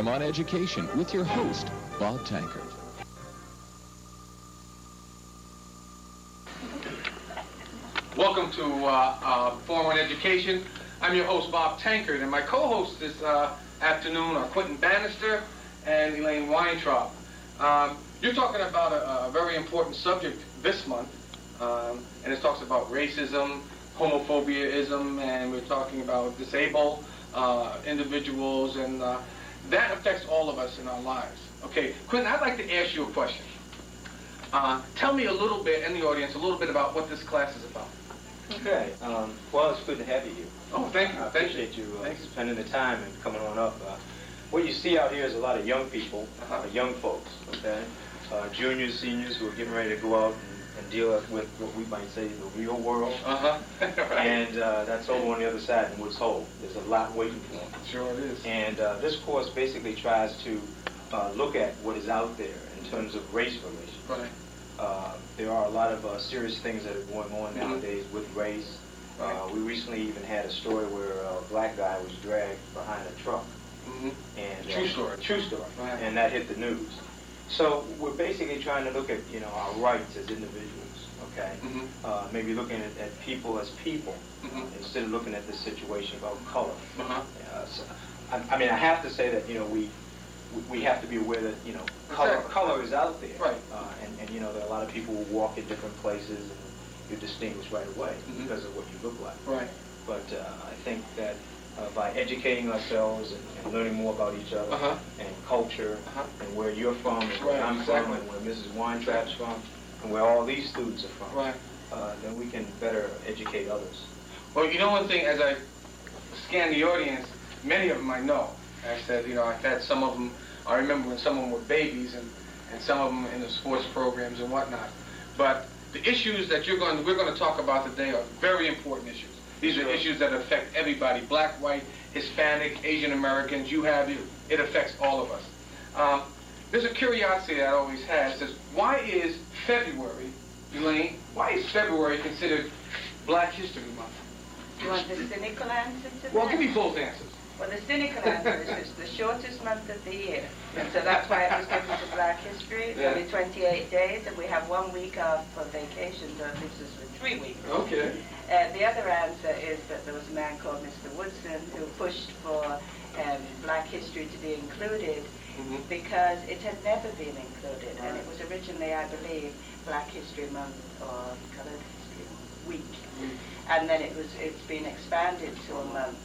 Forum on Education with your host, Bob Tankard. Welcome to Forum on Education. I'm your host, Bob Tankard, and my co-hosts this afternoon are Quentin Bannister and Elaine Weintraub. You're talking about a very important subject this month, and it talks about racism, homophobia-ism, and we're talking about disabled individuals, and that affects all of us in our lives. Okay, Quentin, I'd like to ask you a question. Tell me a little bit, and the audience, a little bit about what this class is about. Okay. Well, it's good to have you here. Oh, thank you. I appreciate you spending the time and coming on up. What you see out here is a lot of young people, young folks, okay? Juniors, seniors who are getting ready to go out and deal with what we might say the real world. Right. And that's over on the other side in Woods Hole. There's a lot waiting for them. Sure it is. And this course basically tries to look at what is out there in terms of race relations. Right. There are a lot of serious things that are going on nowadays with race. We recently even had a story where a black guy was dragged behind a truck. And, true story. True story. Right. And that hit the news. So we're basically trying to look at, our rights as individuals, okay? Maybe looking at people as people instead of looking at this situation about color. So, I mean, I have to say that, we have to be aware that, color is out there. Right. And there are a lot of people who walk in different places and you're distinguished right away because of what you look like. Right. But I think that by educating ourselves and learning more about each other and culture and where you're from and where I'm from and where Mrs. Weintraub's from and where all these students are from, then we can better educate others. Well, one thing, as I scan the audience, many of them I know. I said, I've had some of them, I remember when some of them were babies and some of them in the sports programs and whatnot. But the issues that we're going to talk about today are very important issues. These are issues that affect everybody, black, white, Hispanic, Asian Americans, it affects all of us. There's a curiosity that I always had. It says, why is February, Elaine, why is February considered Black History Month? You want the cynical answer to that? Well, give me both answers. Well, the cynical answer is it's the shortest month of the year. And so that's why it was given to Black History. It's only 28 days, and we have 1 week off for vacation, so this is for 3 weeks. Okay. The other answer is that there was a man called Mr. Woodson who pushed for Black History to be included because it had never been included. And it was originally, I believe, Black History Month or Colored History Week. And then it's been expanded to a month.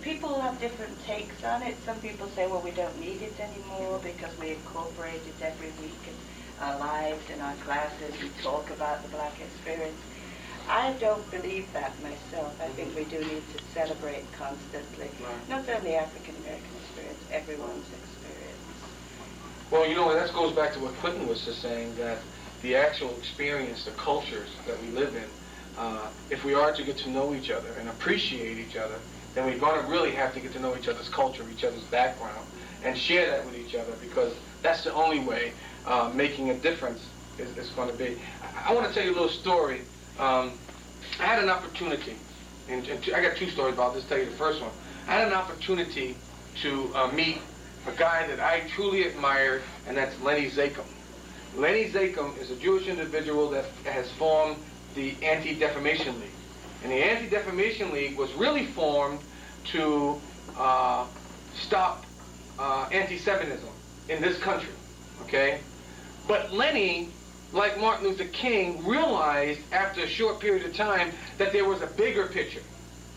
People have different takes on it. Some people say, well, we don't need it anymore because we incorporate it every week in our lives, in our classes. We talk about the black experience. I don't believe that myself. I think we do need to celebrate constantly, not only African American experience, everyone's experience. Well, that goes back to what Quentin was just saying, that the actual experience, the cultures that we live in, if we are to get to know each other and appreciate each other, then we're going to really have to get to know each other's culture, each other's background, and share that with each other, because that's the only way making a difference is going to be. I want to tell you a little story. I had an opportunity, and I got 2 stories about this. Tell you the first one. I had an opportunity to meet a guy that I truly admire, and that's Lenny Zakum. Lenny Zakum is a Jewish individual that has formed the Anti-Defamation League. And the Anti-Defamation League was really formed to stop anti-Semitism in this country, okay? But Lenny, like Martin Luther King, realized after a short period of time that there was a bigger picture.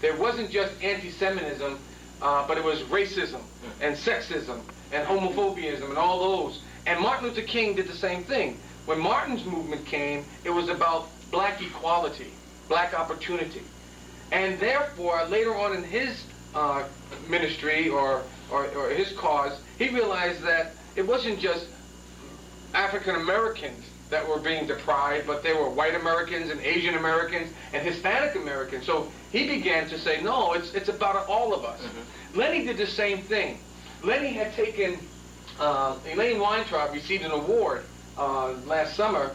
There wasn't just anti-Semitism, but it was racism and sexism and homophobia and all those. And Martin Luther King did the same thing. When Martin's movement came, it was about black equality, black opportunity. And therefore, later on in his ministry or his cause, he realized that it wasn't just African Americans that were being deprived, but there were white Americans and Asian Americans and Hispanic Americans. So he began to say, no, it's about all of us. Lenny did the same thing. Lenny had taken, Elaine Weintraub received an award last summer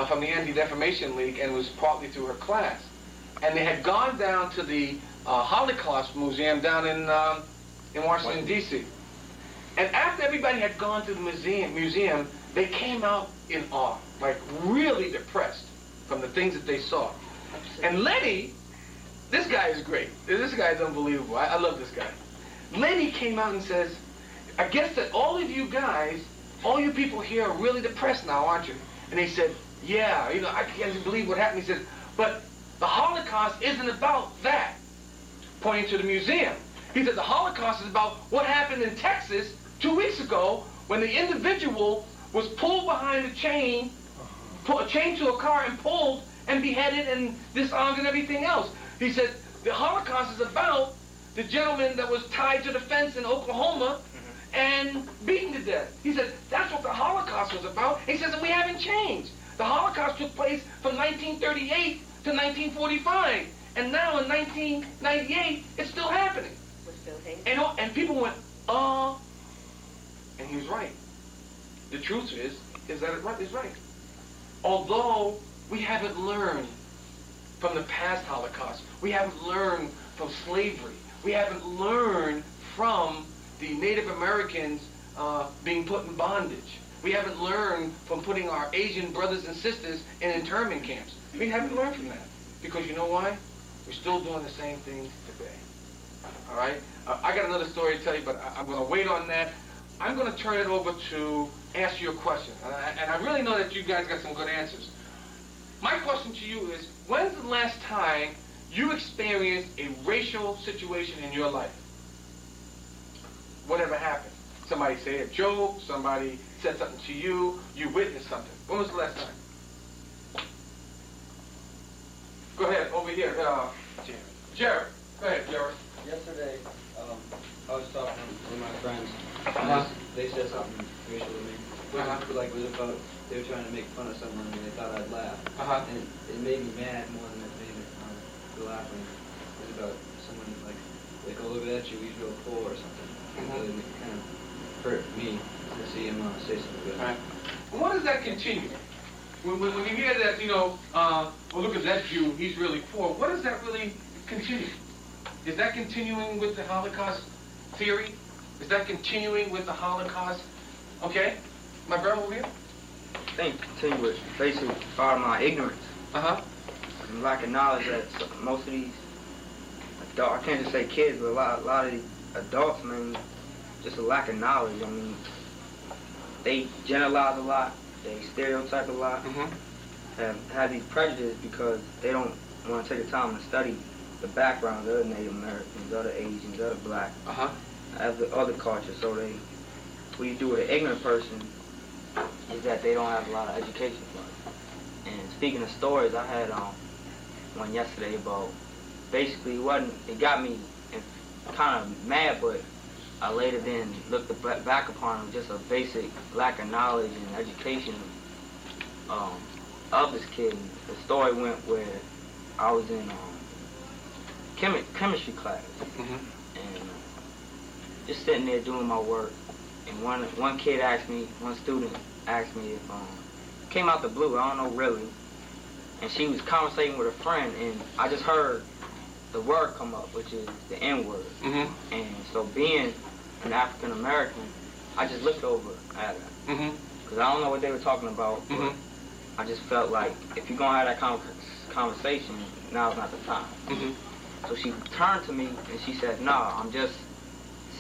from the Anti-Defamation League, and it was partly through her class. And they had gone down to the Holocaust Museum down in Washington, D.C. And after everybody had gone to the museum, they came out in awe, like really depressed from the things that they saw. And Lenny, this guy is great. This guy is unbelievable. I love this guy. Lenny came out and says, I guess that all of you guys, all you people here are really depressed now, aren't you? And they said, yeah, you know, I can't believe what happened. He said, but the Holocaust isn't about that, pointing to the museum. He said the Holocaust is about what happened in Texas 2 weeks ago when the individual was pulled behind a chain, chained to a car and pulled and beheaded and disarmed and everything else. He said the Holocaust is about the gentleman that was tied to the fence in Oklahoma and beaten to death. He said that's what the Holocaust was about. He says that we haven't changed. The Holocaust took place from 1938 to 1945, and now in 1998 it's still happening. We're still hating. And people went, and he was right. The truth is that it's right. Although we haven't learned from the past Holocaust, we haven't learned from slavery, we haven't learned from the Native Americans being put in bondage. We haven't learned from putting our Asian brothers and sisters in internment camps. We haven't learned from that. Because you know why? We're still doing the same thing today. All right? I got another story to tell you, but I'm going to wait on that. I'm going to turn it over to ask you a question. And I really know that you guys got some good answers. My question to you is, when's the last time you experienced a racial situation in your life? Whatever happened? Somebody said a joke, somebody said something to you, you witnessed something. When was the last time? Go ahead, over here. Jared. Go ahead, Jared. Yesterday, I was talking with my friends. They said something racial to me. Like it was about, they were trying to make fun of someone and they thought I'd laugh. And it made me mad more than it made me laughing. It was about someone like, oh, look at you, he's real poor or something. It really kind of hurt me to see him say something good. Right. Well, what does that continue? When you hear that, you know, well, look at that Jew, he's really poor, what does that really continue? Is that continuing with the Holocaust theory? Is that continuing with the Holocaust? Okay? My brother over here? I think continue with basically part of my ignorance. And lack of knowledge that most of these adults, I can't just say kids, but a lot of these adults, man, just a lack of knowledge. I mean, they generalize a lot, they stereotype a lot, have these prejudices because they don't want to take the time to study the background of other Native Americans, other Asians, other Black, other cultures. So what you do with an ignorant person is that they don't have a lot of education for it. And speaking of stories, I had one yesterday about, basically it got me kind of mad, but I later then looked back upon just a basic lack of knowledge and education of this kid. The story went where I was in chemistry class, and just sitting there doing my work, and one kid asked me, one student asked me if, came out the blue, I don't know really, and she was conversating with a friend, and I just heard the word come up, which is the N-word. And so being an African American, I just looked over at her, because I don't know what they were talking about, but I just felt like if you're gonna have that conversation, now's not the time. So she turned to me and she said, "No, I'm just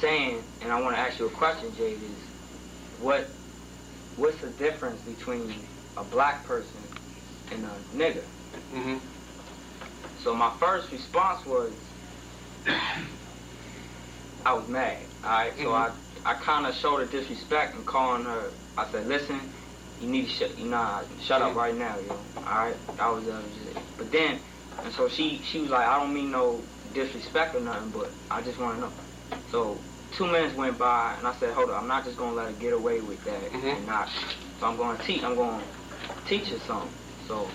saying, and I want to ask you a question, Jade, is what's the difference between a Black person and a nigger?" So my first response was, I was mad. Alright, so I kind of showed her disrespect and calling her. I said, "Listen, you need to shut up right now, yo." Alright, I was but then, and so she was like, "I don't mean no disrespect or nothing, but I just want to know." So 2 minutes went by, and I said, "Hold up, I'm not just gonna let her get away with that and not. So I'm gonna teach her something." So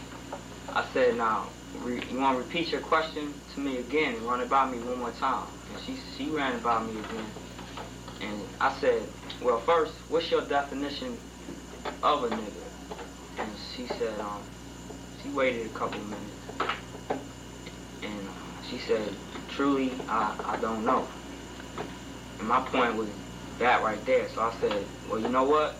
I said, "Now, you want to repeat your question to me again and run it by me one more time?" And she ran it by me again. And I said, "Well, first, what's your definition of a nigger?" And she said, she waited a couple minutes. And she said, "Truly, I don't know." And my point was, that right there. So I said, well, you know what?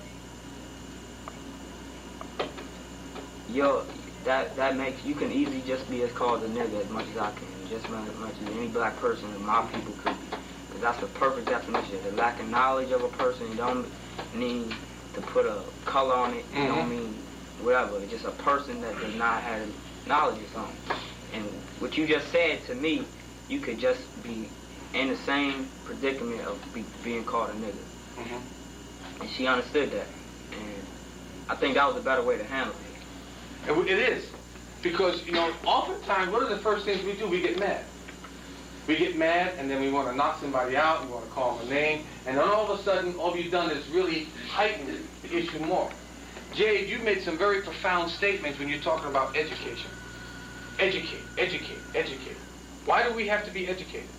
That makes, you can easily just be as called a nigga as much as I can, just as much as any black person that my people could be. Because that's the perfect definition. The lack of knowledge of a person, you don't need to put a color on it, you don't mean whatever. It's just a person that does not have knowledge of something. And what you just said to me, you could just be in the same predicament of being called a nigga. And she understood that. And I think that was a better way to handle it. It is. Because, you know, oftentimes, what are the first things we do? We get mad. We get mad, and then we want to knock somebody out, we want to call them a name, and then all of a sudden, all you've done is really heighten the issue more. Jade, you made some very profound statements when you're talking about education. Educate, educate, educate. Why do we have to be educated?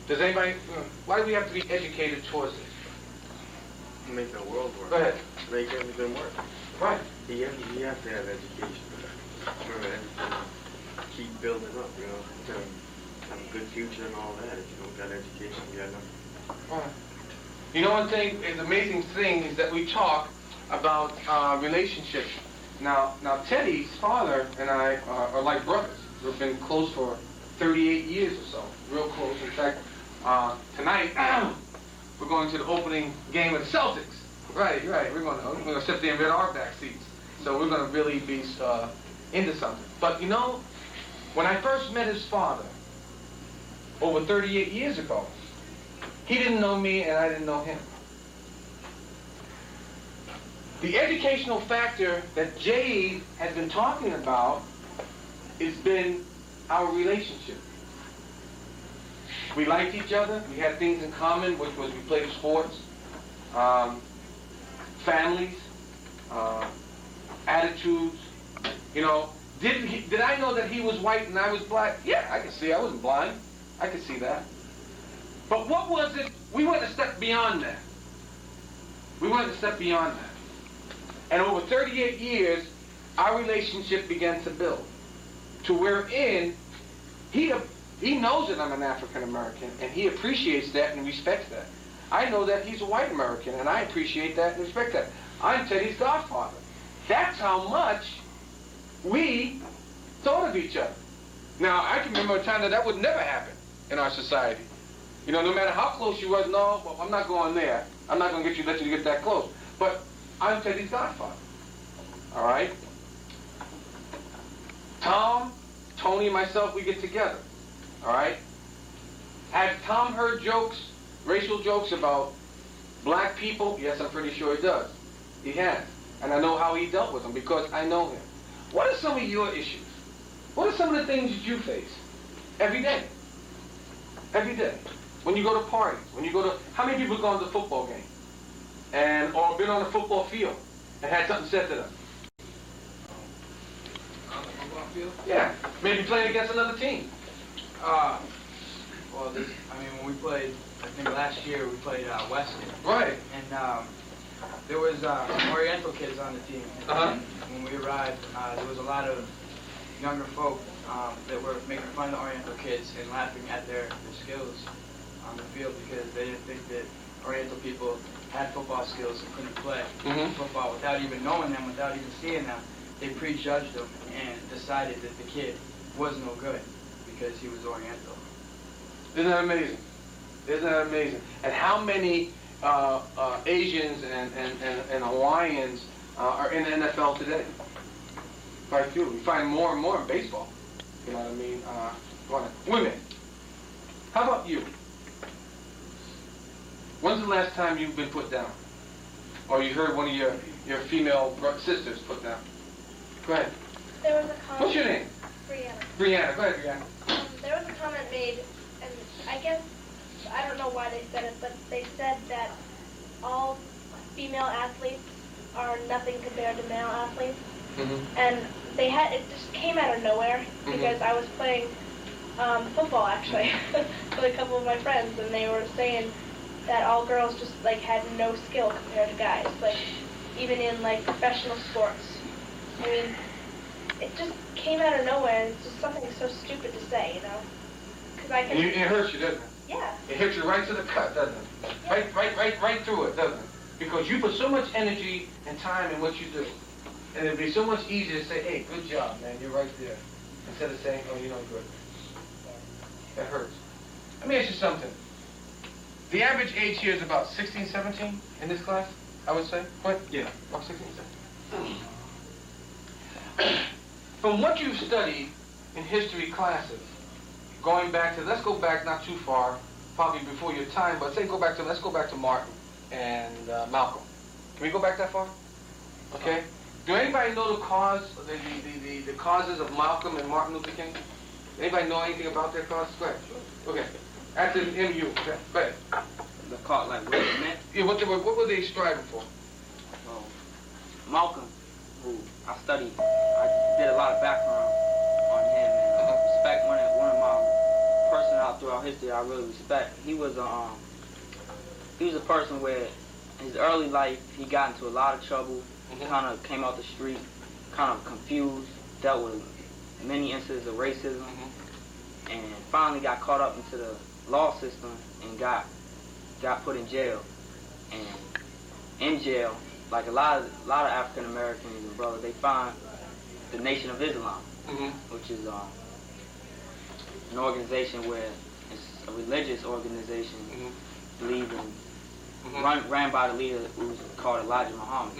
Does anybody, why do we have to be educated towards this? To make the world work. Go ahead. To make everything work. Right. You have to have education for everything. Keep building up, you know, to have a good future and all that. If you don't got education, you got nothing. Right. You know, one thing, an amazing thing is that we talk about relationships. Now, Teddy's father and I are like brothers. We've been close for 38 years or so, real close. In fact, tonight we're going to the opening game of the Celtics. Right. We're going to sit there and get our back seats. So we're going to really be into something. But you know, when I first met his father over 38 years ago, he didn't know me and I didn't know him. The educational factor that Jade has been talking about has been our relationship. We liked each other. We had things in common, which was we played sports, families, attitudes. You know, did I know that he was white and I was black? Yeah, I could see. I wasn't blind. I could see that. But what was it? We went a step beyond that. We went a step beyond that. And over 38 years, our relationship began to build. To wherein he knows that I'm an African American, and he appreciates that and respects that. I know that he's a white American, and I appreciate that and respect that. I'm Teddy's godfather. That's how much we thought of each other. Now, I can remember a time that would never happen in our society. You know, no matter how close you was, no, well, I'm not going there. I'm not going to let you get that close. But I'm Teddy's godfather. All right? Tom, Tony, and myself, we get together. All right? Has Tom heard jokes, racial jokes about black people? Yes, I'm pretty sure he does. He has. And I know how he dealt with them because I know him. What are some of your issues? What are some of the things that you face every day? Every day. When you go to parties, when you go to... How many people have gone to a football game? Or been on a football field and had something said to them? On the football field? Yeah. Maybe playing against another team. Well, when we played, I think last year we played Weston. Right. And there was some Oriental kids on the team. And when we arrived, there was a lot of younger folk that were making fun of the Oriental kids and laughing at their skills on the field because they didn't think that Oriental people had football skills and couldn't play football without even knowing them, without even seeing them. They prejudged them and decided that the kid was no good because he was Oriental. Isn't that amazing? Isn't that amazing? And how many Asians and Hawaiians are in the NFL today? Quite a few. We find more and more in baseball. You know what I mean? Women. How about you? When's the last time you've been put down? Or you heard one of your female sisters put down? Go ahead. There was a comment. What's your name? Brianna. Brianna. Go ahead, Brianna. There was a comment made, and I guess, I don't know why they said it, but they said that all female athletes are nothing compared to male athletes. And it just came out of nowhere because I was playing football, actually, with a couple of my friends, and they were saying that all girls just, had no skill compared to guys, even in, professional sports. I mean, it just came out of nowhere, and it's just something so stupid to say, you know? Because I can... It hurts you, doesn't it? Yeah. It hits you right to the cut, doesn't it? Yeah. Right through it, doesn't it? Because you put so much energy and time in what you do. And it'd be so much easier to say, hey, good job, man, you're right there. Instead of saying, oh, you're not good. That hurts. Let me ask you something. The average age here is about 16, 17 in this class, I would say. What? Yeah. About 16, 17. From what you've studied in history classes, going back to, let's go back not too far, probably before your time, but let's go back to Martin and Malcolm. Can we go back that far? Okay. Do anybody know the causes of Malcolm and Martin Luther King? Anybody know anything about their causes? Go ahead. Okay. After the MU. Okay. Go ahead. The cause, like what it meant? Yeah. What were they striving for? Well, Malcolm, who I studied, I did a lot of background on him, and respect one of my personnel throughout history I really respect. He was a person where in his early life he got into a lot of trouble. He kind of came out the street, kind of confused, dealt with many incidents of racism, and finally got caught up into the law system and got put in jail. And in jail, like a lot of African Americans and brothers, they find the Nation of Islam, which is an organization where it's a religious organization, ran by the leader who's called Elijah Muhammad.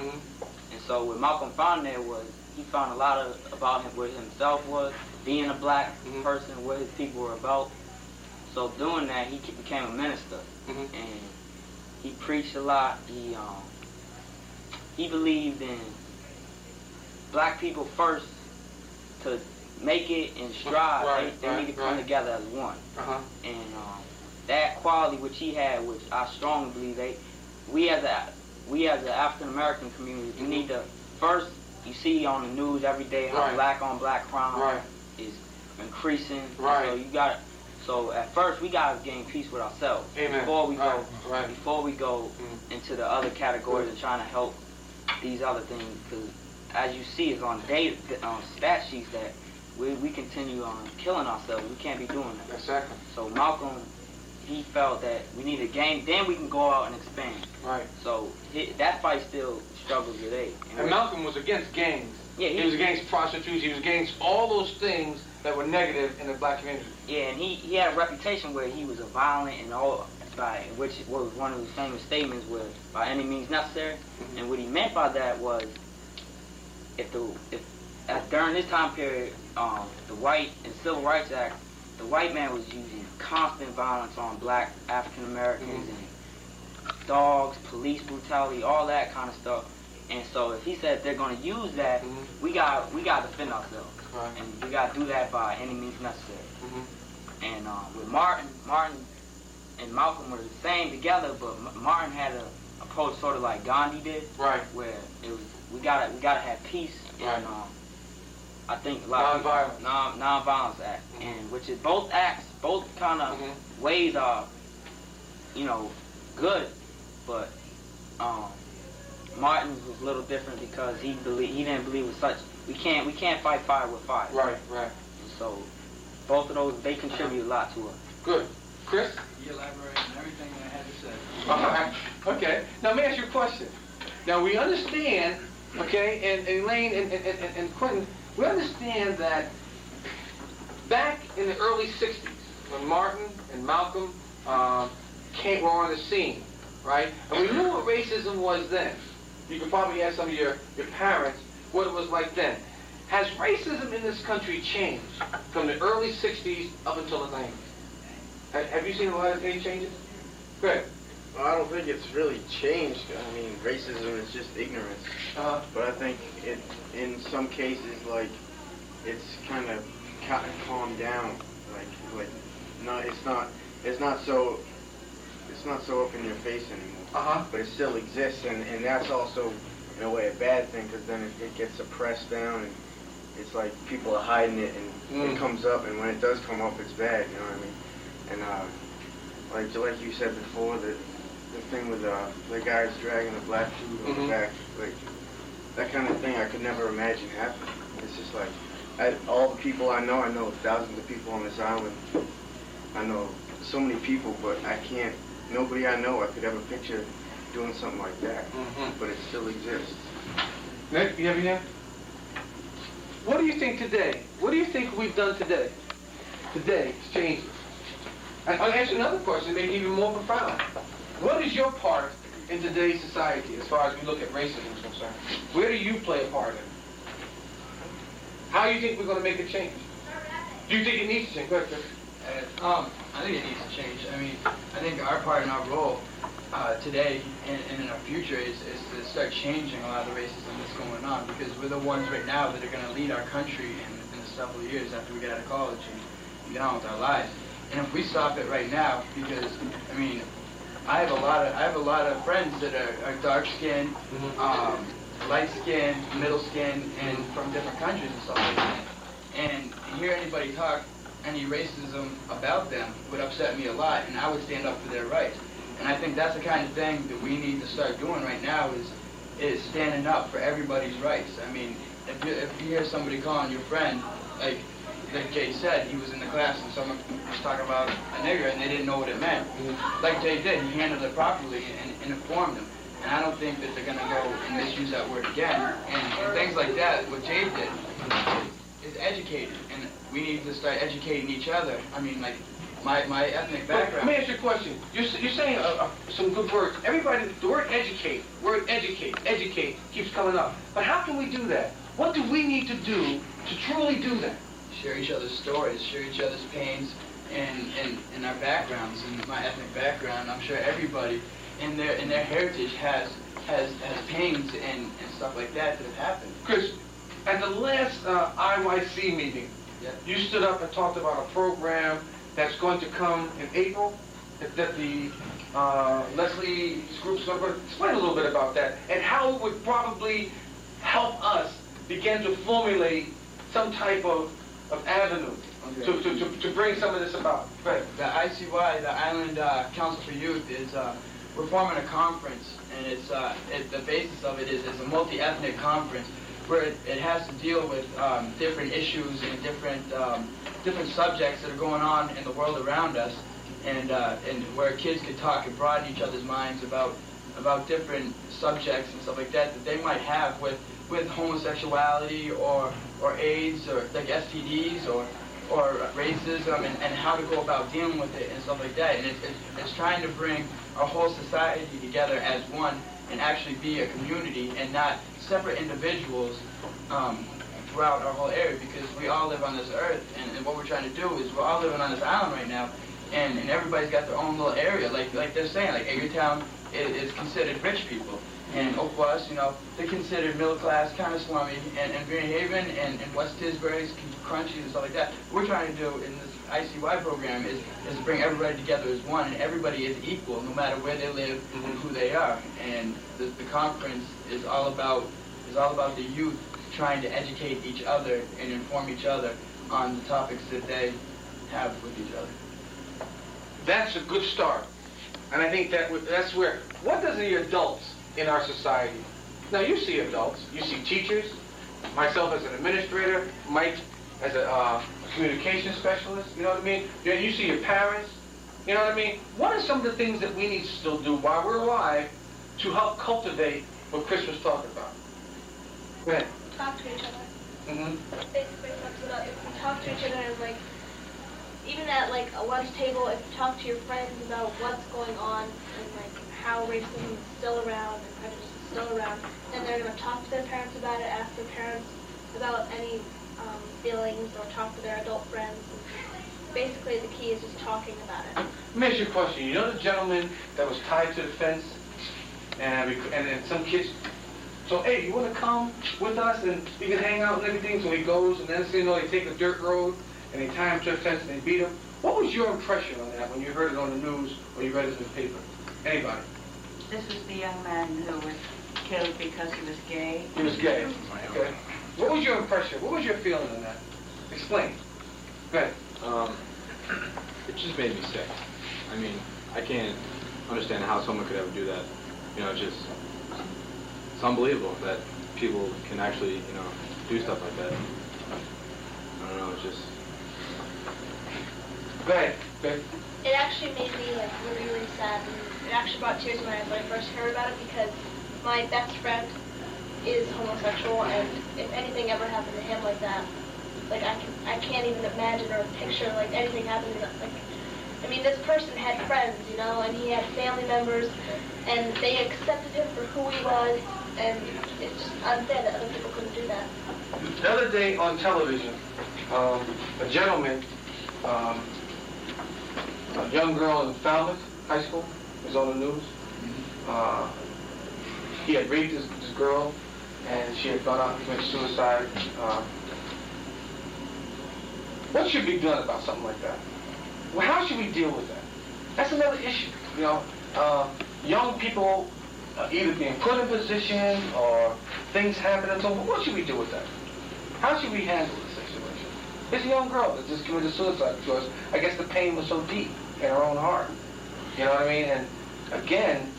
And so what Malcolm found there was he found a lot about him, what himself was, being a black person, what his people were about. So doing that, he became a minister, and he preached a lot. He believed in black people first to make it and strive. They need to come together as one. And that quality which he had, which I strongly believe we as the African American community, we need to first. You see on the news every day how black on black crime is increasing. So at first we gotta gain peace with ourselves before we go into the other categories and trying to help these other things. Because as you see, it's on stat sheets that we continue on killing ourselves. We can't be doing that. Exactly. So Malcolm, he felt that we need to gain, then we can go out and expand. So that fight still struggles today. And Malcolm was against gangs. Yeah, he was against prostitutes. He was against all those things that were negative in the black community. Yeah, and he had a reputation where he was a violent and all, which was one of his famous statements was by any means necessary. And what he meant by that was during this time period, the White and Civil Rights Act, the white man was using constant violence on black African Americans and dogs, police brutality, all that kind of stuff. And so if he said they're going to use that, we got to defend ourselves. And we got to do that by any means necessary. And with Martin and Malcolm were the same together, but Martin had an approach sort of like Gandhi did, where it was we gotta have peace and I think a lot of non-violence act, and which is both acts, both kind of ways are, good, but Martin was a little different because he didn't believe with such. We can't fight fire with fire. And so both of those, they contribute a lot to it. Good. Chris? You elaborate on everything I had to say. Okay. Now let me ask you a question. Now we understand, okay, and Elaine and Quentin, we understand that back in the early 60s, when Martin and Malcolm were on the scene, right? And we knew what racism was then. You could probably ask some of your parents what it was like then. Has racism in this country changed from the early 60s up until the 90s? Have you seen a lot of any changes? Go ahead. Well, I don't think it's really changed. I mean, racism is just ignorance. But I think in some cases, like, it's kind of calmed down. It's not so up in your face anymore. But it still exists, and that's also in a way a bad thing, because then it gets suppressed down, and it's like people are hiding it, and it comes up, and when it does come up, it's bad. You know what I mean? And like you said before, the thing with the guys dragging the black dude on the back, like that kind of thing, I could never imagine happening. It's just like all the people I know thousands of people on this island. I know so many people, but I can't, nobody I know I could ever picture doing something like that. But it still exists. Nick, you have anything? What do you think today? What do you think we've done today? Today, it's changed. And I'll answer another question, maybe even more profound. What is your part in today's society as far as we look at racism is concerned? Where do you play a part in it? How do you think we're going to make a change? Do you think it needs to change? Go ahead, Chris. I think it needs to change. I mean, I think our part and our role today and in our future is to start changing a lot of the racism that's going on, because we're the ones right now that are going to lead our country in several years after we get out of college and get on with our lives. And if we stop it right now, because I mean, I have a lot of friends that are dark skinned, light skinned, middle skinned, and from different countries and stuff like that. And hear anybody talk any racism about them would upset me a lot, and I would stand up for their rights. And I think that's the kind of thing that we need to start doing right now is standing up for everybody's rights. I mean, if you hear somebody calling your friend, like Jay said, he was in the class and someone was talking about a nigger and they didn't know what it meant. Like Jay did, he handled it properly and informed them. And I don't think that they're going to go and misuse that word again. And things like that, what Jay did is educated. And we need to start educating each other. I mean, like, my ethnic background. Let me ask you a question. You're saying some good words. Everybody, the word educate keeps coming up. But how can we do that? What do we need to do to truly do that? Share each other's stories, share each other's pains and our backgrounds. And my ethnic background, I'm sure everybody in their heritage has pains and stuff like that have happened. Chris, at the last IYC meeting, you stood up and talked about a program that's going to come in April, that the Leslie's group's going to explain a little bit about that and how it would probably help us begin to formulate some type of avenue to bring some of this about. Right. The ICY, the Island Council for Youth, is we're forming a conference, and the basis of it is a multi-ethnic conference where it has to deal with different issues and different subjects that are going on in the world around us, and where kids could talk and broaden each other's minds about different subjects and stuff like that they might have with homosexuality or AIDS or like STDs or racism and how to go about dealing with it and stuff like that. And it's trying to bring our whole society together as one and actually be a community and not separate individuals throughout our whole area, because we all live on this earth, and what we're trying to do is we're all living on this island right now, and everybody's got their own little area. Like they're saying, like Edgartown is considered rich people, and Oakwas, they're considered middle class, kind of slummy, and Green Haven and West Tisbury's crunchy and stuff like that. What we're trying to do in this ICY program is to bring everybody together as one, and everybody is equal no matter where they live and who they are. And the conference is all about the youth trying to educate each other and inform each other on the topics that they have with each other. That's a good start. And I think that's where, what does the adults in our society, now you see adults, you see teachers, myself as an administrator, Mike as a communication specialist, you know what I mean? You see your parents, you know what I mean? What are some of the things that we need to still do while we're alive to help cultivate what Chris was talking about? Go ahead. Talk to each other. Basically, sums it up. If you talk to each other and even at a lunch table, if you talk to your friends about what's going on and how racism is still around and prejudice is still around, then they're going to talk to their parents about it, ask their parents about any feelings, or talk to their adult friends. Basically, the key is just talking about it. Let me ask you a question. You know the gentleman that was tied to the fence, and some kids. So, hey, you want to come with us and you can hang out and everything? So he goes, and then they take a dirt road and they tie him to a fence and they beat him. What was your impression on that when you heard it on the news or you read it in the paper? Anybody? This was the young man who was killed because he was gay. He was gay. Okay. What was your impression? What was your feeling on that? Explain. Go ahead. It just made me sick. I mean, I can't understand how someone could ever do that. It's unbelievable that people can actually, do stuff like that. I don't know, it's just... Go ahead. Go ahead. it actually made me like really, really sad. And it actually brought tears to my eyes when I first heard about it because my best friend is homosexual, and if anything ever happened to him like that, like I can't even imagine or picture like anything happening to like. I mean, this person had friends, you know, and he had family members, and they accepted him for who he was, and it's just unfair that other people couldn't do that. The other day on television, a gentleman, a young girl in Falmouth High School, was on the news. He had raped this girl, and she had gone out and committed suicide. What should be done about something like that? Well, how should we deal with that? That's another issue. You know, young people either being put in position or things happening. So what should we do with that? How should we handle the situation? It's a young girl that just committed suicide because I guess the pain was so deep in her own heart. You know what I mean? And again,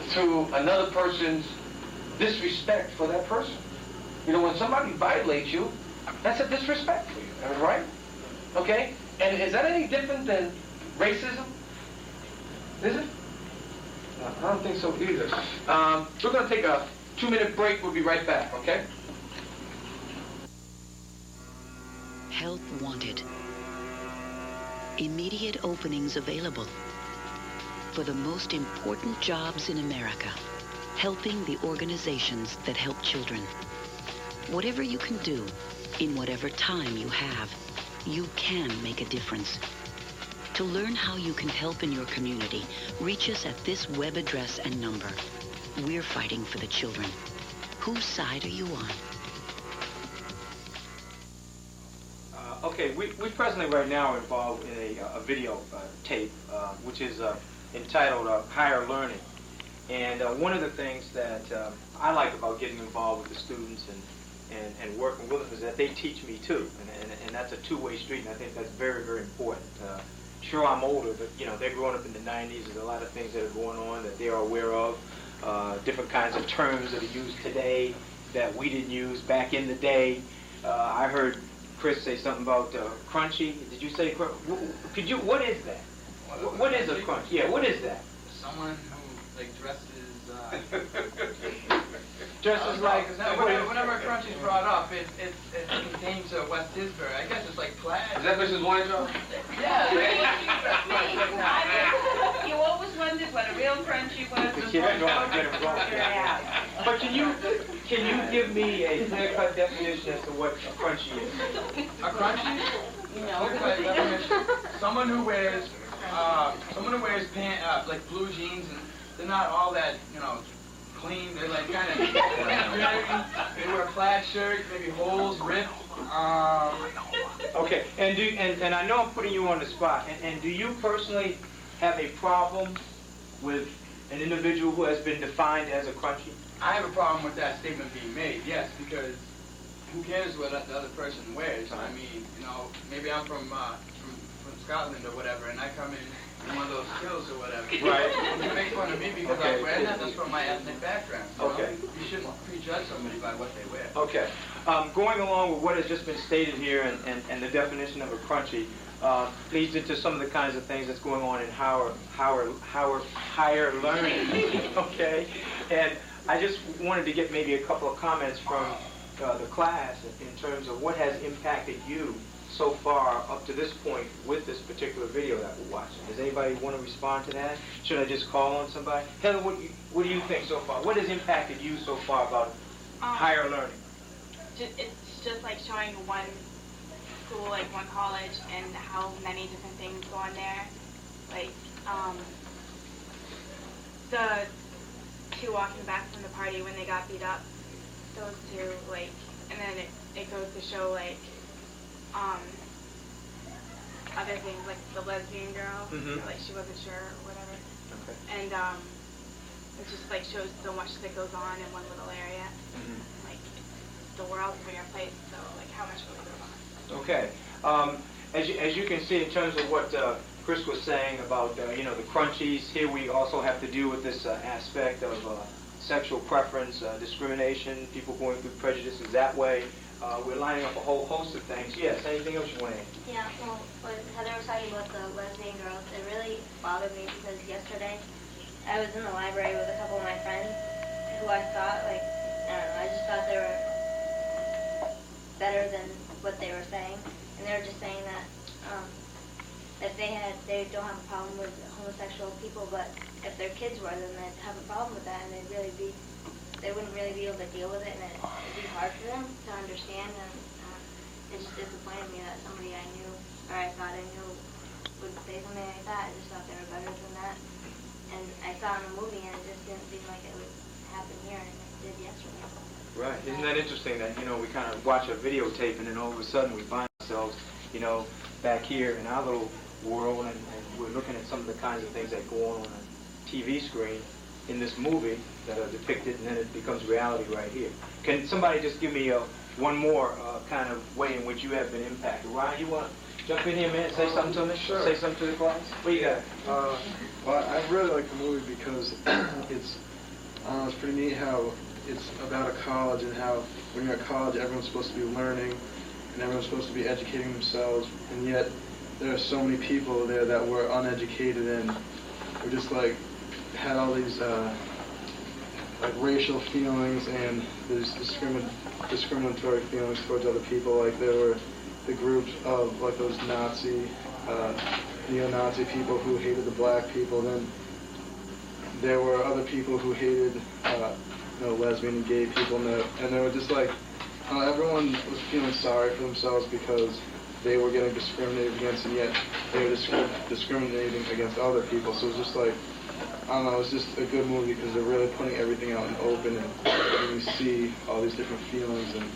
through another person's disrespect for that person. You know, when somebody violates you, that's a disrespect for you, right? Okay? And is that any different than racism? Is it? No, I don't think so either. We're going to take a 2-minute break. We'll be right back, okay? Help wanted. Immediate openings available for the most important jobs in America, helping the organizations that help children. Whatever you can do, in whatever time you have, you can make a difference. To learn how you can help in your community, reach us at this web address and number. We're fighting for the children. Whose side are you on? Okay, we presently right now are involved in a video tape, which is entitled Higher Learning. And one of the things that I like about getting involved with the students and working with them is that they teach me too, and that's a two-way street, and I think that's very, very important. Sure, I'm older, but you know, they're growing up in the 90s. There's a lot of things that are going on that they are aware of, different kinds of terms that are used today that we didn't use back in the day. I heard Chris say something about crunchy. Did you say could you? What is that? What is a crunch? Yeah, what is that? Someone who like dresses. Dresses like. Whenever crunch is brought up, it contains West Tisbury. I guess it's like plaid. Is that Mrs. Weintraub? Yeah. You always wondered what a real crunchy was. The kids don't want to get them wrong. But can you give me a clear-cut definition as to what a crunchy is? A crunchy? Clear-cut definition. Someone who wears pants like blue jeans, and they're not all that clean. They're like kind of they wear a plaid shirt, maybe holes ripped. Okay, and I know I'm putting you on the spot. And do you personally have a problem with an individual who has been defined as a crunchy? I have a problem with that statement being made, yes, because who cares what the other person wears? I mean, maybe I'm from Scotland or whatever, and I come in one of those skills or whatever. Right. You make fun of me because I wear that. That's from my ethnic background. Okay. You shouldn't prejudge somebody by what they wear. Okay. Going along with what has just been stated here and the definition of a crunchy leads into some of the kinds of things that's going on in higher learning. Okay. And I just wanted to get maybe a couple of comments from the class in terms of what has impacted you so far up to this point with this particular video that we're watching. Does anybody want to respond to that? Should I just call on somebody? Heather, what do you think so far? What has impacted you so far about higher learning? It's just like showing one school, like one college, and how many different things go on there. Like, the two walking back from the party when they got beat up, those two, like, and then it goes to show, like, other things, like the lesbian girl, like she wasn't sure or whatever. Okay. And it just like shows so much that goes on in one little area. Like the world's a bigger place, so like how much really goes on. Okay. As you can see in terms of what Chris was saying about the crunchies, here we also have to deal with this aspect of sexual preference, discrimination, people going through prejudices that way. We're lining up a whole host of things. Yes, anything else you want to add? Yeah, well, when Heather was talking about the lesbian girls, it bothered me because yesterday I was in the library with a couple of my friends who I thought, like, I don't know, I just thought they were better than what they were saying. And they were just saying that they don't have a problem with homosexual people, but if their kids were, then they'd have a problem with that, and they wouldn't really be able to deal with it, and it'd be hard for them to understand. And it just disappointed me that somebody I knew, or I thought I knew, would say something like that. I just thought they were better than that. And I saw it in a movie, and it just didn't seem like it would happen here, and it did yesterday. Right. Isn't that interesting that, you know, we kind of watch a videotape and then all of a sudden we find ourselves, you know, back here in our little world, and we're looking at some of the kinds of things that go on a TV screen in this movie that are depicted, and then it becomes reality right here. Can somebody just give me one more kind of way in which you have been impacted? Ryan, you want to jump in here, man, say something to me? Sure. Say something to the class? What you got? Well, I really like the movie because it's pretty neat how it's about a college, and how when you're at college everyone's supposed to be learning and everyone's supposed to be educating themselves, and yet there are so many people there that were uneducated and were just like had all these like racial feelings and there's discriminatory feelings towards other people. Like there were the groups of like those neo-Nazi people who hated the black people. Then there were other people who hated lesbian and gay people, and they were just like everyone was feeling sorry for themselves because they were getting discriminated against, and yet they were discriminating against other people. So it was just like, I don't know, it was just a good movie because they're really putting everything out in the open, and you see all these different feelings and,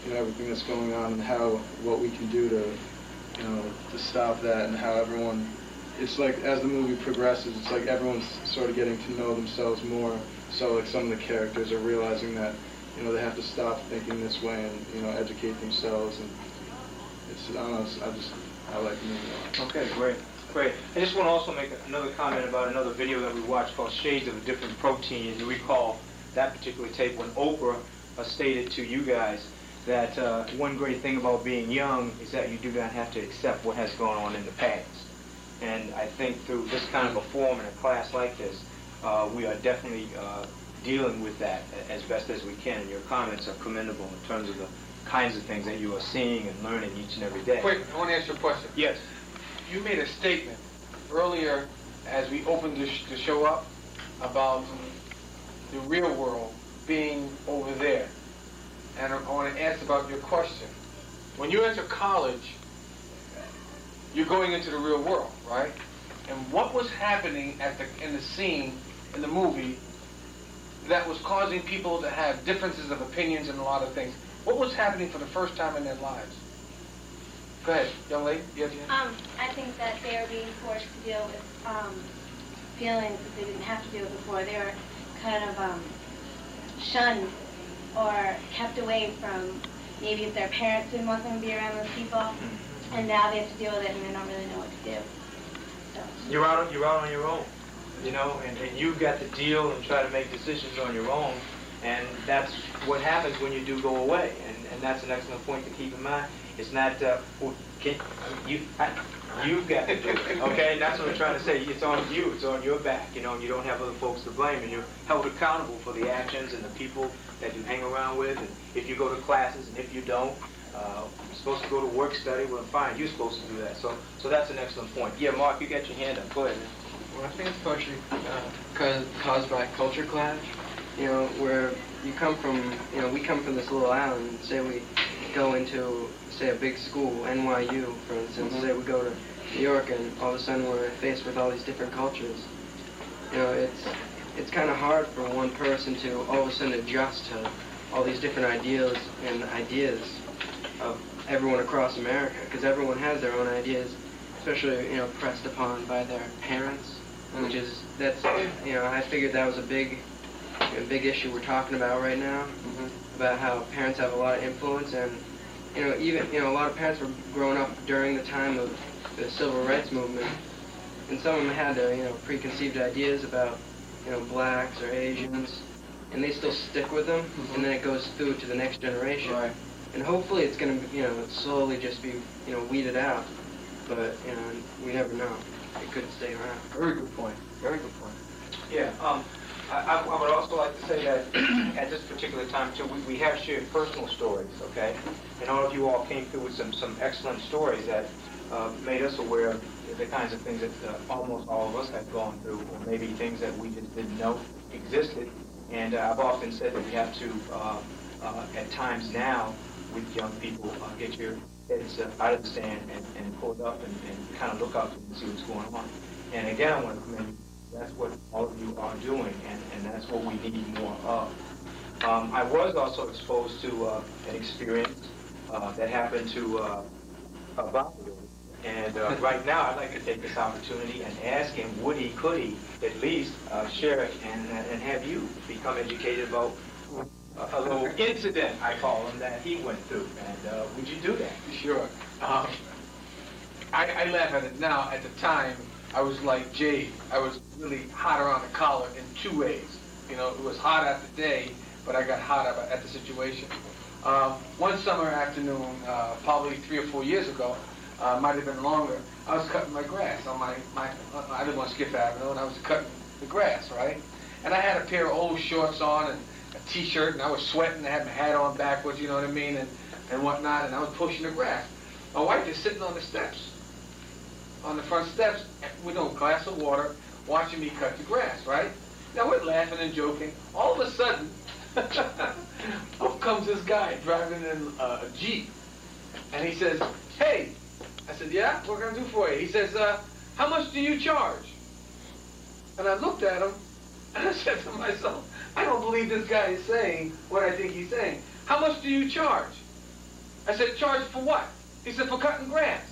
you know, everything that's going on, and what we can do to, you know, to stop that, and how everyone, it's like as the movie progresses, it's like everyone's sort of getting to know themselves more. So like some of the characters are realizing that, you know, they have to stop thinking this way and, you know, educate themselves, and it's, I don't know, I like the movie a lot. Okay, great. Great. I just want to also make another comment about another video that we watched called Shades of a Different Protein. And you recall that particular tape when Oprah stated to you guys that one great thing about being young is that you do not have to accept what has gone on in the past. And I think through this kind of a forum in a class like this, we are definitely dealing with that as best as we can. And your comments are commendable in terms of the kinds of things that you are seeing and learning each and every day. Quick, I want to ask you a question. Yes. You made a statement earlier as we opened the show up about the real world being over there. And I want to ask about your question. When you enter college, you're going into the real world, right? And what was happening in the scene, in the movie, that was causing people to have differences of opinions and a lot of things? What was happening for the first time in their lives? Go ahead, young lady. You have your hand? I think that they are being forced to deal with feelings that they didn't have to deal with before. They were kind of shunned or kept away from maybe if their parents didn't want them to be around those people, and now they have to deal with it and they don't really know what to do. So. You're out on your own, you know, and you've got to deal and try to make decisions on your own, and that's what happens when you do go away, and that's an excellent point to keep in mind. It's not, you've got to do it, okay? And that's what I'm trying to say. It's on you. It's on your back, you know, and you don't have other folks to blame, and you're held accountable for the actions and the people that you hang around with, and if you go to classes, and if you don't, you're supposed to go to work study, well, fine, you're supposed to do that. So that's an excellent point. Yeah, Mark, you got your hand up. Go ahead, man. Well, I think it's partially caused by culture clash, you know, where you come from, you know, we come from this little island, say we go into, say, a big school, NYU, for instance, say we go to New York, and all of a sudden we're faced with all these different cultures. You know, it's kind of hard for one person to all of a sudden adjust to all these different ideas of everyone across America, because everyone has their own ideas, especially, you know, pressed upon by their parents, you know, I figured that was a big issue we're talking about right now, about how parents have a lot of influence, and you know, even, you know, a lot of parents were growing up during the time of the civil rights movement, and some of them had their, you know, preconceived ideas about, you know, blacks or Asians, and they still stick with them, and then it goes through to the next generation. Right. And hopefully it's going to, you know, slowly just be, you know, weeded out, but, you know, we never know. they couldn't stay around. Very good point. Very good point. Yeah, I would also like to say that at this particular time, too, we have shared personal stories, okay? And all of you all came through with some excellent stories that made us aware of the kinds of things that almost all of us have gone through, or maybe things that we just didn't know existed. And I've often said that we have to, at times now, with young people, get your heads out of the sand and pull it up and kind of look up and see what's going on. And again, I want to commend you. That's what all of you are doing, and that's what we need more of. I was also exposed to an experience that happened to Bobby. And right now, I'd like to take this opportunity and ask him, could he at least share it and have you become educated about a little incident, I call him, that he went through. And would you do that? Sure. I laugh at it now. At the time, I was like Jade. I was really hot around the collar in two ways. You know, it was hot at the day, but I got hot at the situation. One summer afternoon, probably 3 or 4 years ago, might have been longer, I was cutting my grass on I live on Skiff Avenue, and I was cutting the grass, right? And I had a pair of old shorts on and a t-shirt, and I was sweating. I had my hat on backwards, you know what I mean, and whatnot, and I was pushing the grass. My wife is sitting on the steps, on the front steps, with a glass of water, watching me cut the grass, right? Now we're laughing and joking. All of a sudden, up comes this guy driving in a Jeep, and he says, "Hey," I said, "Yeah, what can I do for you?" He says, "How much do you charge?" And I looked at him, and I said to myself, I don't believe this guy is saying what I think he's saying. "How much do you charge?" I said, "Charge for what?" He said, "For cutting grass."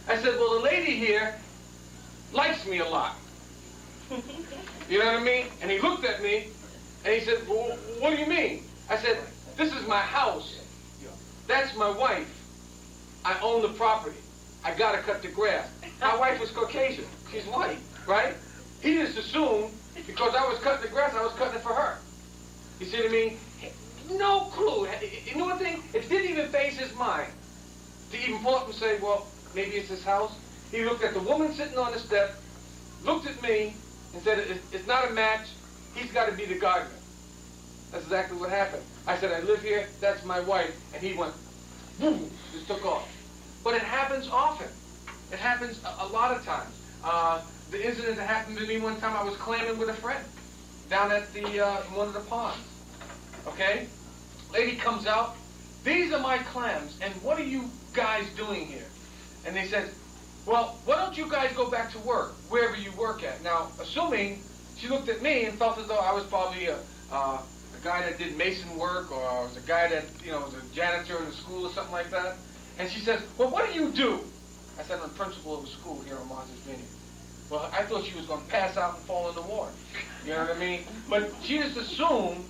I said, "Well, the lady here likes me a lot." You know what I mean? And he looked at me, and he said, "Well, what do you mean?" I said, "This is my house. That's my wife. I own the property. I gotta cut the grass." My wife was Caucasian. She's white, right? He just assumed because I was cutting the grass, I was cutting it for her. You see what I mean? No clue. You know one thing? It didn't even phase his mind to even pull up and say, well, maybe it's his house. He looked at the woman sitting on the step, looked at me, and said, "It's not a match. He's got to be the gardener." That's exactly what happened. I said, "I live here. That's my wife." And he went, boom, just took off. But it happens often. It happens a lot of times. The incident that happened to me one time, I was clamming with a friend down at one of the ponds. Okay? Lady comes out. "These are my clams, and what are you guys doing here?" And they said, "Well, why don't you guys go back to work, wherever you work at?" Now, assuming she looked at me and felt as though I was probably a guy that did mason work, or I was a guy that, was a janitor in the school or something like that. And she says, "Well, what do you do?" I said, "I'm the principal of a school here in Martha's Vineyard." Well, I thought she was going to pass out and fall in the water. You know what I mean? But she just assumed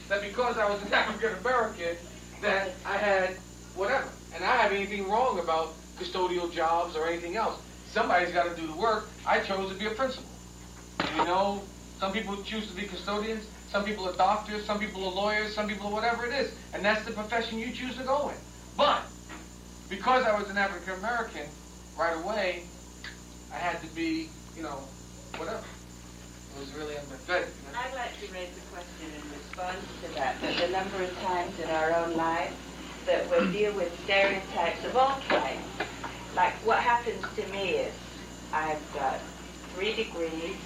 that because I was an African American, that I had whatever. And I have anything wrong about custodial jobs or anything else. Somebody's got to do the work. I chose to be a principal. You know, some people choose to be custodians. Some people are doctors. Some people are lawyers. Some people are whatever it is. And that's the profession you choose to go in. But because I was an African American, right away, I had to be, whatever. It was really unfair. I'd like to raise a question in response to that the number of times in our own lives that we deal with stereotypes of all kinds. Like, what happens to me is I've got 3 degrees,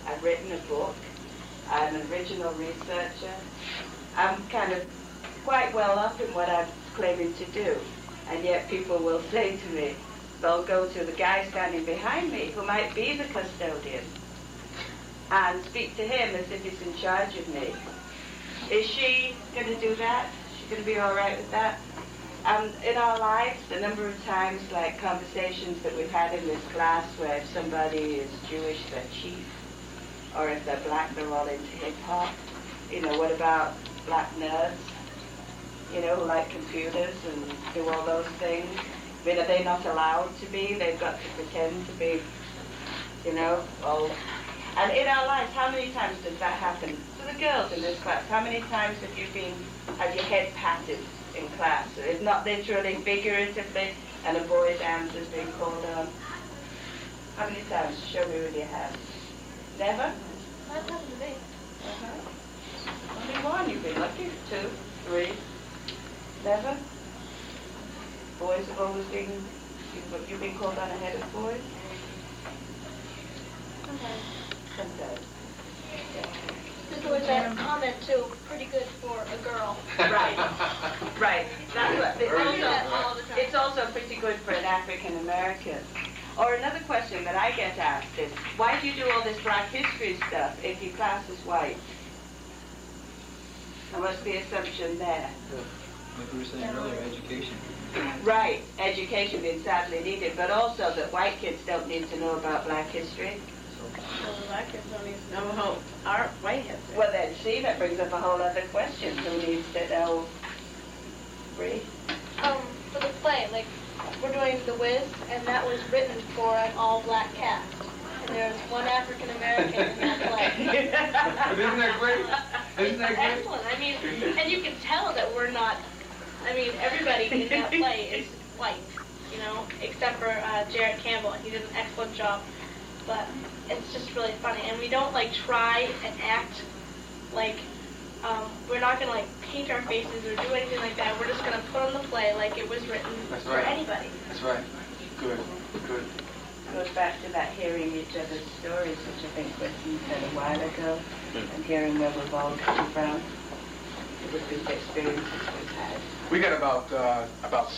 I've written a book, I'm an original researcher, I'm kind of quite well up in what I'm claiming to do, and yet people will say to me, they'll go to the guy standing behind me who might be the custodian and speak to him as if he's in charge of me. Is she going to do that? Is she going to be all right with that? In our lives, the number of times, like conversations that we've had in this class where if somebody is Jewish, they're chief, or if they're black, they're all into hip-hop. What about black nerds, who like computers and do all those things? I mean, are they not allowed to be? They've got to pretend to be, all... And in our lives, how many times does that happen? To the girls in this class, how many times have you had your head patted in class? It's not literally, figuratively, and a boy's hand has been called on. How many times? Show me with your hand. Never? That happened to me. Only one. You've been lucky. 2, 3. Never? Boys have always been, you've been called on ahead of boys? Sometimes. Sometimes. This was that comment too, pretty good for a girl. Right. Right. That's what, All the time. it's also pretty good for an African American. Or another question that I get asked is, why do you do all this black history stuff if your class is white? There must be assumption there. Like we were saying earlier, education. Right, education is sadly needed, but also that white kids don't need to know about black history. Well, the black kids don't need to know our white history. Well then, see, that brings up a whole other question. Who needs to know? Bree? For the play, like, we're doing The Wiz, and that was written for an all-black cast. And there's one African American in that play. But isn't that great? Isn't that It's great? excellent. I mean, and you can tell that we're not, I mean, everybody in that play is white, you know, except for Jarrett Campbell. He did an excellent job. But it's just really funny. And we don't, like, try and act like, we're not going to, like, paint our faces or do anything like that. We're just going to put on the play like it was written for anybody. That's right. Good. Good. Goes back to that hearing each other's stories, which I think Quentin said a while ago, and hearing where we've all come from, with these experiences we've had. We got about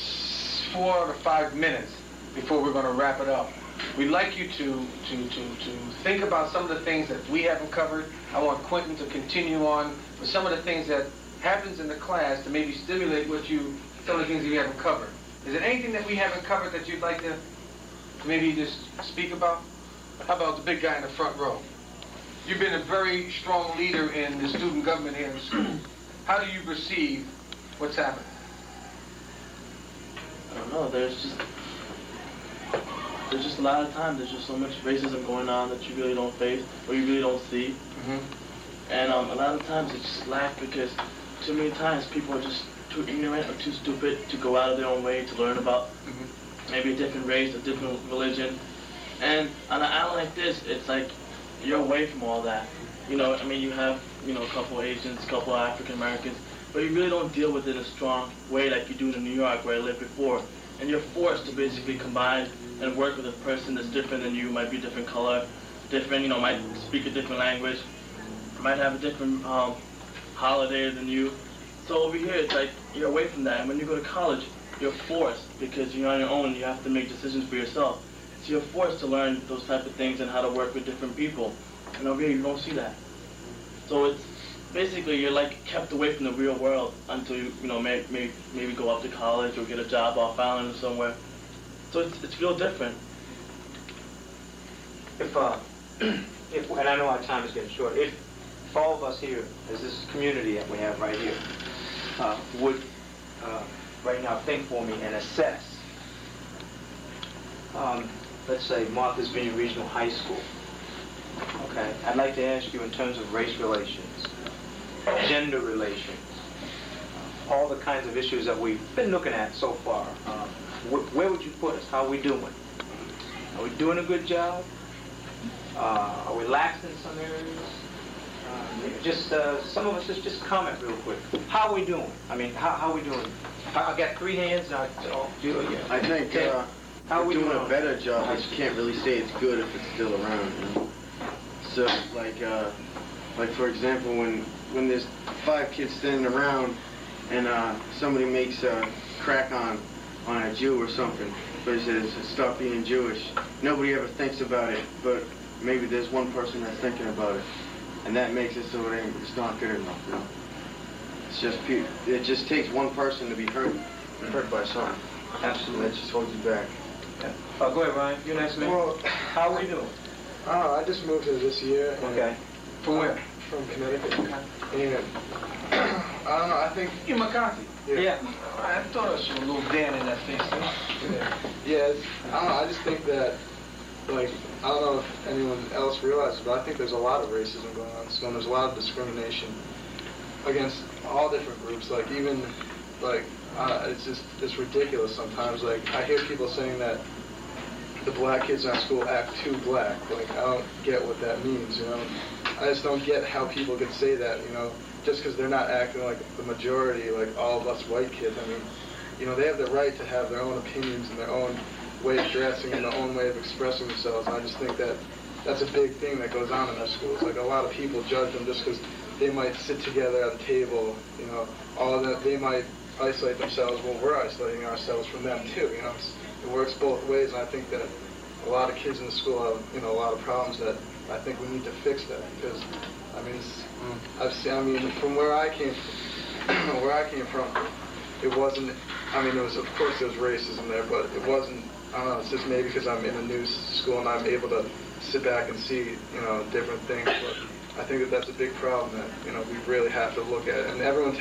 4 to 5 minutes before we're going to wrap it up. We'd like you to think about some of the things that we haven't covered. I want Quentin to continue on with some of the things that happens in the class to maybe stimulate some of the things that we haven't covered. Is there anything that we haven't covered that you'd like to maybe just speak about? How about the big guy in the front row? You've been a very strong leader in the student government here in the school. How do you perceive what's happening? I don't know. There's just a lot of times there's just so much racism going on that you really don't face or you really don't see. Mm-hmm. And a lot of times it's just lack because too many times people are just too ignorant or too stupid to go out of their own way to learn about maybe a different race, a different religion. And on an island like this, it's like you're away from all that. You know, I mean, you have, you know, a couple Asians, a couple African Americans, but you really don't deal with it in a strong way like you do in New York where I lived before. And you're forced to basically combine and work with a person that's different than you, might be a different color, different, you know, might speak a different language, might have a different holiday than you. So over here, it's like you're away from that. And when you go to college, you're forced because you're on your own. You have to make decisions for yourself. So you're forced to learn those type of things and how to work with different people. And over here, you don't see that. So it's basically you're like kept away from the real world until you know maybe go up to college or get a job off island or somewhere. So it's real different. If and I know our time is getting short. If all of us here, as this community that we have right here, would right now think for me and assess, let's say Martha's Vineyard Regional High School. Okay, I'd like to ask you in terms of race relations, gender relations, all the kinds of issues that we've been looking at so far. Where would you put us? How are we doing? Are we doing a good job? Are we lax in some areas? Just some of us just comment real quick. How are we doing? I mean, how are we doing? I got 3 hands now. I think how are we doing a better job. I just can't really say it's good if it's still around. You know? So like for example, when there's 5 kids standing around and somebody makes a crack on a Jew or something, but he says stop being Jewish. Nobody ever thinks about it, but maybe there's one person that's thinking about it, and that makes it so it's not good enough. You know? It's just it just takes one person to be hurt by something. Absolutely. That just holds you back. Yeah. Go ahead, Ryan. You're next, man. Well, how are we doing? I just moved here this year. Okay. From where? From Connecticut. And I don't know. I think You McCarthy. Yeah. I thought I saw a little Dan in that face. Yeah, I don't know. I just think that, like, I don't know if anyone else realizes, but I think there's a lot of racism going on. So there's a lot of discrimination against all different groups. Like even, like, it's ridiculous sometimes. Like I hear people saying that the black kids in our school act too black. Like, I don't get what that means, you know. I just don't get how people could say that, you know, just because they're not acting like the majority, like all of us white kids. I mean, you know, they have the right to have their own opinions and their own way of dressing and their own way of expressing themselves. And I just think that that's a big thing that goes on in our schools. Like, a lot of people judge them just because they might sit together at a table, you know, all of that. They might isolate themselves. Well, we're isolating ourselves from them too, you know. It works both ways, and I think that a lot of kids in the school have, you know, a lot of problems that I think we need to fix that, because, I mean, I've seen, I mean, from where I came from, it wasn't, I mean, it was, of course there was racism there, but it wasn't, I don't know, it's just maybe because I'm in a new school and I'm able to sit back and see, you know, different things, but I think that that's a big problem that, you know, we really have to look at. And everyone,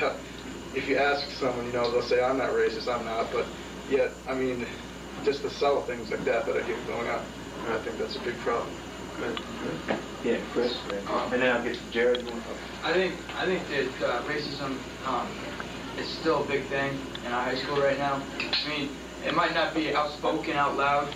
if you ask someone, you know, they'll say, I'm not racist, I'm not, but yet, I mean, just the subtle things like that I hear going on, and I think that's a big problem. Yeah, Chris, and then I'll get to Jared. I think that racism is still a big thing in our high school right now. I mean, it might not be outspoken out loud,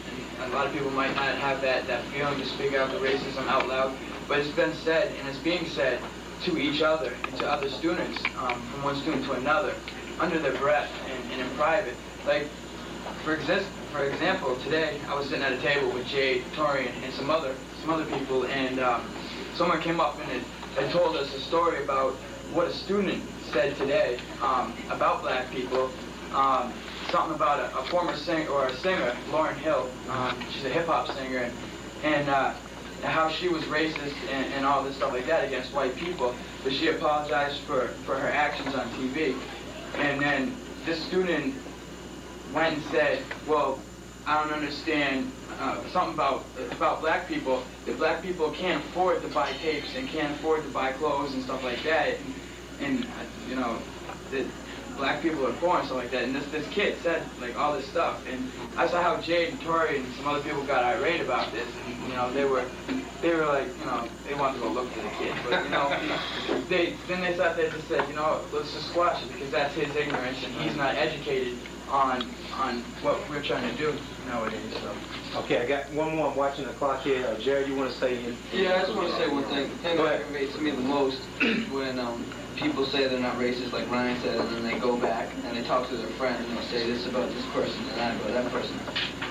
and a lot of people might not have that feeling to speak out the racism out loud, but it's been said, and it's being said to each other and to other students, from one student to another, under their breath and in private. Like, for example, today I was sitting at a table with Jade, Torian, and some other people, and someone came up and told us a story about what a student said today about black people. Something about a former singer, Lauryn Hill. She's a hip-hop singer, and how she was racist and all this stuff like that against white people, but she apologized for her actions on TV. And then this student went and said, well, I don't understand something about black people, that black people can't afford to buy tapes and can't afford to buy clothes and stuff like that, and you know, that black people are poor and stuff like that. And this kid said like all this stuff, and I saw how Jade and Tori and some other people got irate about this, and you know, they were like, you know, they wanted to go look for the kid, but you know, they sat there and just said, you know, let's just squash it, because that's his ignorance and he's not educated on what we're trying to do nowadays. So. Okay, I got one more. I'm watching the clock here. Jared, you want to say? Yeah, I just want to say one thing. The thing that aggravates me the most when people say they're not racist, like Ryan said, and then they go back and they talk to their friends and they'll say this about this person and that about that person.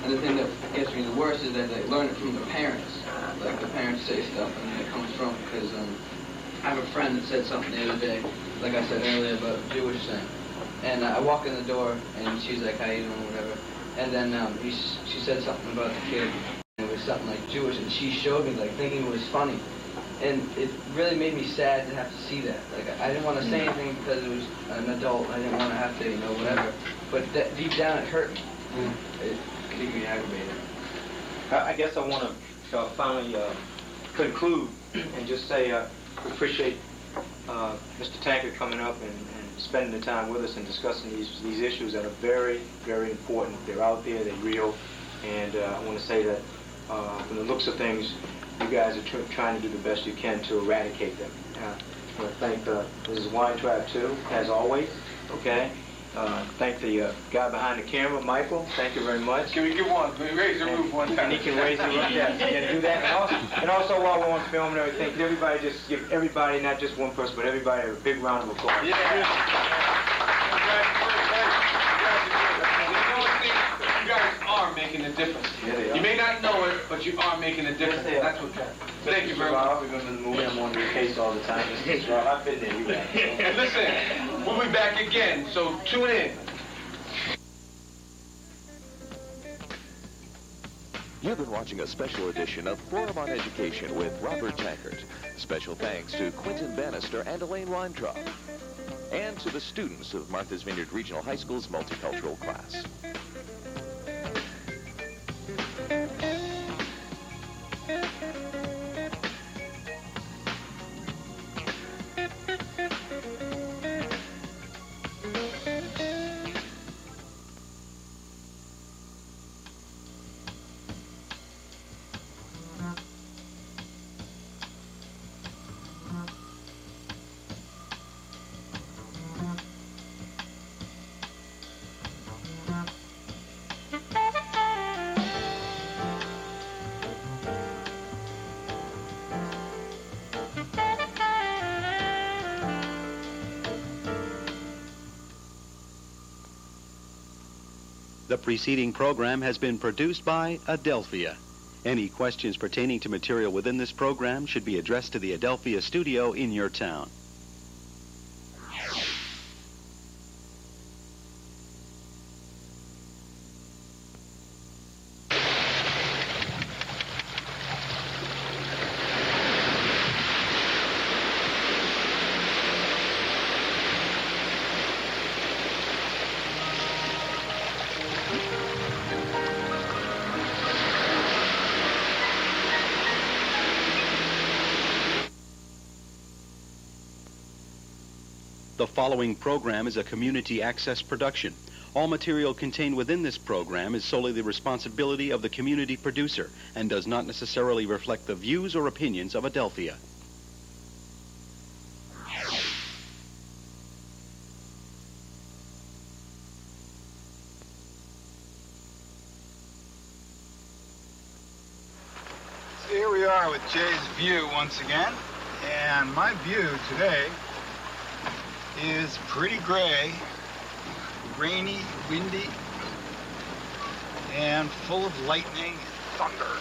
And the thing that gets me the worst is that they learn it from the parents. Like the parents say stuff and it comes from, because I have a friend that said something the other day, like I said earlier, about a Jewish thing. And I walk in the door, and she's like, how you doing, whatever. And then she said something about the kid, and it was something like Jewish, and she showed me, like, thinking it was funny. And it really made me sad to have to see that. Like, I didn't want to say anything because it was an adult. I didn't want to have to, you know, whatever. But deep down, it hurt me. It made me aggravated. I guess I want to finally conclude and just say we appreciate Mr. Tankard coming up and spending the time with us and discussing these issues that are very, very important. They're out there, they're real, and I want to say that from the looks of things, you guys are trying to do the best you can to eradicate them. I want to thank Mrs. Weintraub, too, as always, okay? Thank the guy behind the camera, Michael. Thank you very much. Can we give one? Can we raise the roof one time? And he can raise the roof, yeah, do that. And also while we're on film and everything, can everybody just give everybody, not just one person, but everybody a big round of applause. You guys are making a difference. Yeah, you may not know it, but you are making a difference. Yes, that's what counts. Thank you very much. We're going to move. I'm on your case all the time. I've been there, you guys. Listen, we'll be back again, so tune in. You've been watching a special edition of Forum on Education with Robert Tankard. Special thanks to Quentin Bannister and Elaine Weintraub, and to the students of Martha's Vineyard Regional High School's multicultural class. The preceding program has been produced by Adelphia. Any questions pertaining to material within this program should be addressed to the Adelphia studio in your town. The following program is a community access production. All material contained within this program is solely the responsibility of the community producer and does not necessarily reflect the views or opinions of Adelphia. So here we are with Jay's view once again, and my view today is pretty gray, rainy, windy, and full of lightning and thunder.